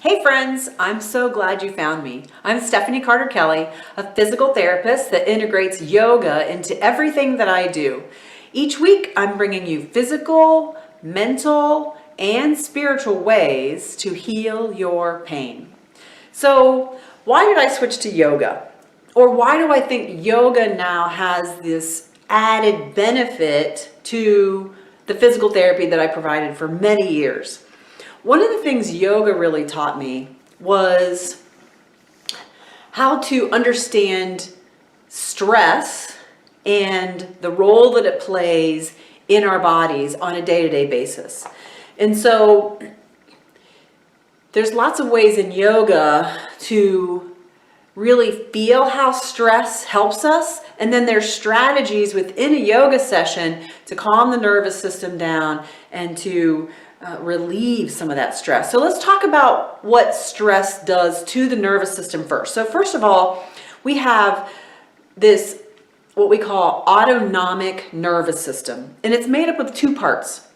Hey friends, I'm so glad you found me. I'm Stephanie Carter Kelly, a physical therapist that integrates yoga into everything that I do. Each week, I'm bringing you physical, mental, and spiritual ways to heal your pain. So, why did I switch to yoga? Or why do I think yoga now has this added benefit to the physical therapy that I provided for many years? One of the things yoga really taught me was how to understand stress and the role that it plays in our bodies on a day-to-day basis. And so there's lots of ways in yoga to really feel how stress helps us. And then there's strategies within a yoga session to calm the nervous system down and to relieve some of that stress. So let's talk about what stress does to the nervous system first. So first of all, we have this, what we call autonomic nervous system. And it's made up of two parts.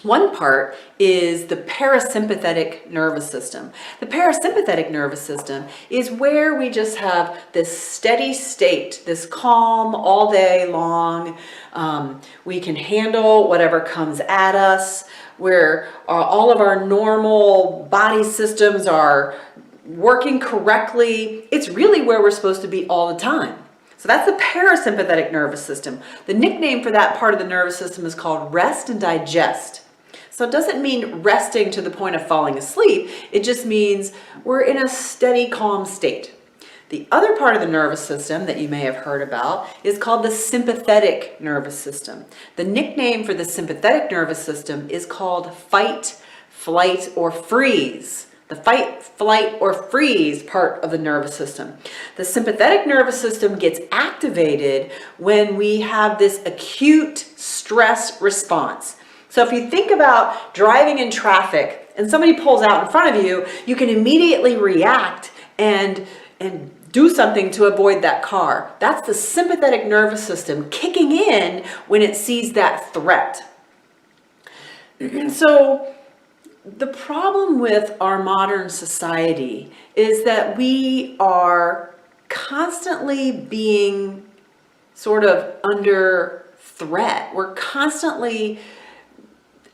One part is the parasympathetic nervous system. The parasympathetic nervous system is where we just have this steady state, this calm all day long. We can handle whatever comes at us, where all of our normal body systems are working correctly. It's really where we're supposed to be all the time. So that's the parasympathetic nervous system. The nickname for that part of the nervous system is called rest and digest. So it doesn't mean resting to the point of falling asleep. It just means we're in a steady, calm state. The other part of the nervous system that you may have heard about is called the sympathetic nervous system. The nickname for the sympathetic nervous system is called fight, flight, or freeze. The fight, flight, or freeze part of the nervous system. The sympathetic nervous system gets activated when we have this acute stress response. So if you think about driving in traffic and somebody pulls out in front of you, you can immediately react and do something to avoid that car. That's the sympathetic nervous system kicking in when it sees that threat. So the problem with our modern society is that we are constantly being sort of under threat. We're constantly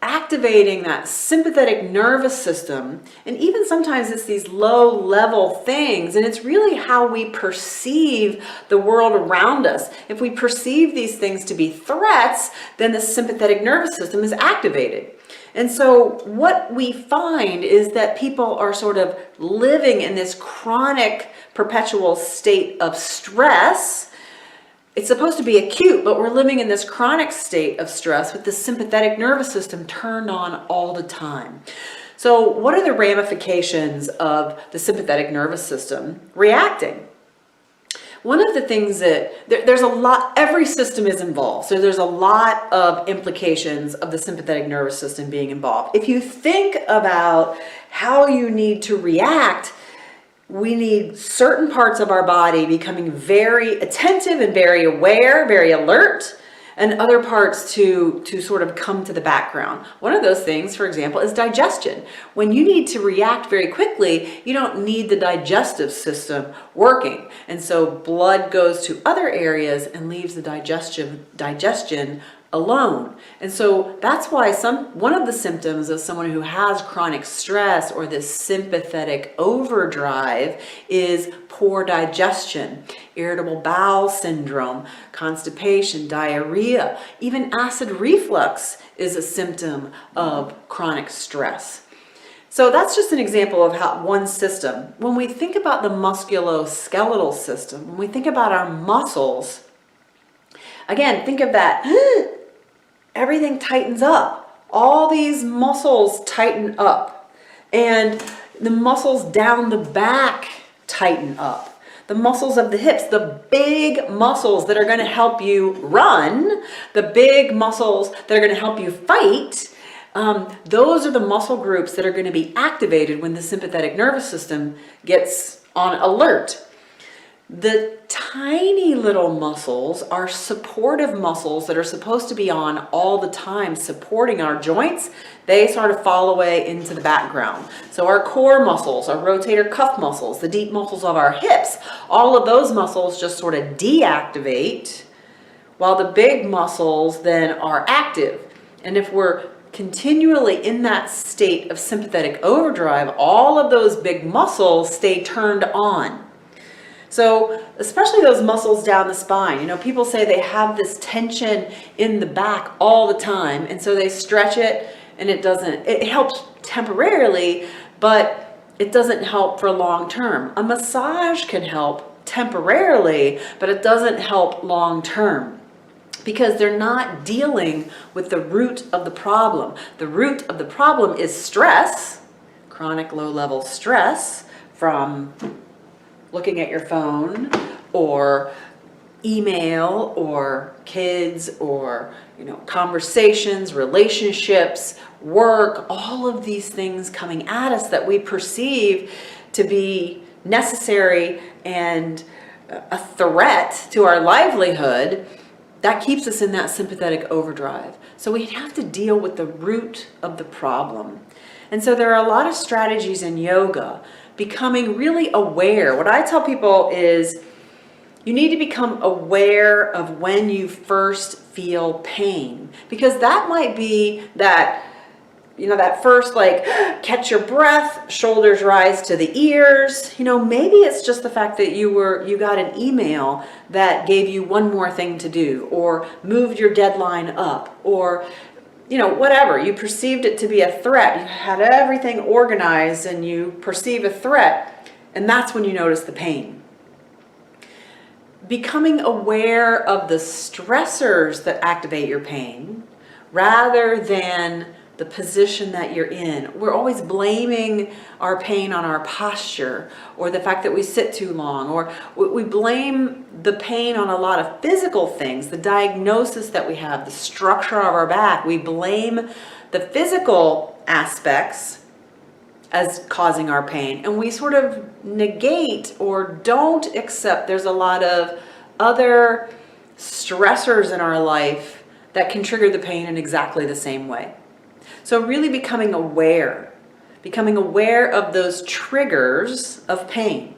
activating that sympathetic nervous system, and even sometimes it's these low level things, and it's really how we perceive the world around us. If we perceive these things to be threats, then the sympathetic nervous system is activated. And so what we find is that people are sort of living in this chronic perpetual state of stress. It's supposed to be acute, but we're living in this chronic state of stress with the sympathetic nervous system turned on all the time. So what are the ramifications of the sympathetic nervous system reacting? One of the things that, there's a lot, every system is involved. So there's a lot of implications of the sympathetic nervous system being involved. If you think about how you need to react, we need certain parts of our body becoming very attentive and very aware, very alert, and other parts to sort of come to the background. One of those things, for example, is digestion. When you need to react very quickly, you don't need the digestive system working. And so blood goes to other areas and leaves the digestion alone. And so that's why one of the symptoms of someone who has chronic stress or this sympathetic overdrive is poor digestion, irritable bowel syndrome, constipation, diarrhea, even acid reflux is a symptom of chronic stress. So that's just an example of how one system. When we think about the musculoskeletal system, when we think about our muscles, again, think of that. Everything tightens up. All these muscles tighten up. And the muscles down the back tighten up. The muscles of the hips, the big muscles that are going to help you run, the big muscles that are going to help you fight, those are the muscle groups that are going to be activated when the sympathetic nervous system gets on alert. The tiny little muscles are supportive muscles that are supposed to be on all the time, supporting our joints. They sort of fall away into the background. So our core muscles, our rotator cuff muscles, the deep muscles of our hips, all of those muscles just sort of deactivate, while the big muscles then are active. And if we're continually in that state of sympathetic overdrive, all of those big muscles stay turned on. So especially those muscles down the spine, you know, people say they have this tension in the back all the time, and so they stretch it, and it helps temporarily, but it doesn't help for long term. A massage can help temporarily, but it doesn't help long term, because they're not dealing with the root of the problem. The root of the problem is stress, chronic low-level stress from looking at your phone or email or kids or, you know, conversations, relationships, work, all of these things coming at us that we perceive to be necessary and a threat to our livelihood. That keeps us in that sympathetic overdrive. So we have to deal with the root of the problem. And so there are a lot of strategies in yoga, becoming really aware. What I tell people is you need to become aware of when you first feel pain, because that might be that, you know, that first, like, catch your breath, shoulders rise to the ears. You know, maybe it's just the fact that you got an email that gave you one more thing to do, or moved your deadline up, or, you know, whatever. You perceived it to be a threat. You had everything organized and you perceive a threat, and that's when you notice the pain. Becoming aware of the stressors that activate your pain rather than the position that you're in. We're always blaming our pain on our posture, or the fact that we sit too long, or we blame the pain on a lot of physical things, the diagnosis that we have, the structure of our back. We blame the physical aspects as causing our pain, and we sort of negate or don't accept there's a lot of other stressors in our life that can trigger the pain in exactly the same way. So really becoming aware of those triggers of pain.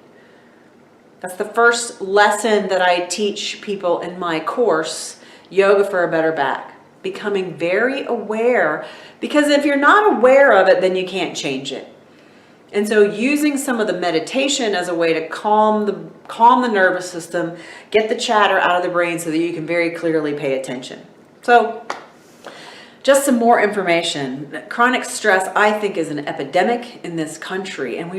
That's the first lesson that I teach people in my course, Yoga for a Better Back. Becoming very aware, because if you're not aware of it, then you can't change it. And so using some of the meditation as a way to calm the nervous system, get the chatter out of the brain so that you can very clearly pay attention. So just some more information. Chronic stress, I think, is an epidemic in this country, and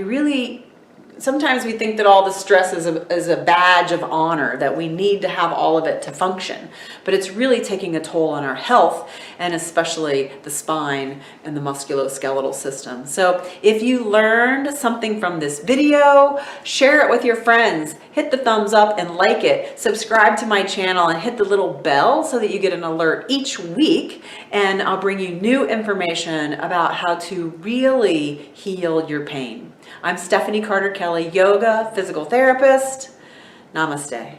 sometimes we think that all the stress is a badge of honor, that we need to have all of it to function, but it's really taking a toll on our health, and especially the spine and the musculoskeletal system. So if you learned something from this video, share it with your friends, hit the thumbs up and like it, subscribe to my channel and hit the little bell so that you get an alert each week, and I'll bring you new information about how to really heal your pain. I'm Stephanie Carter Kelly, yoga, physical therapist. Namaste.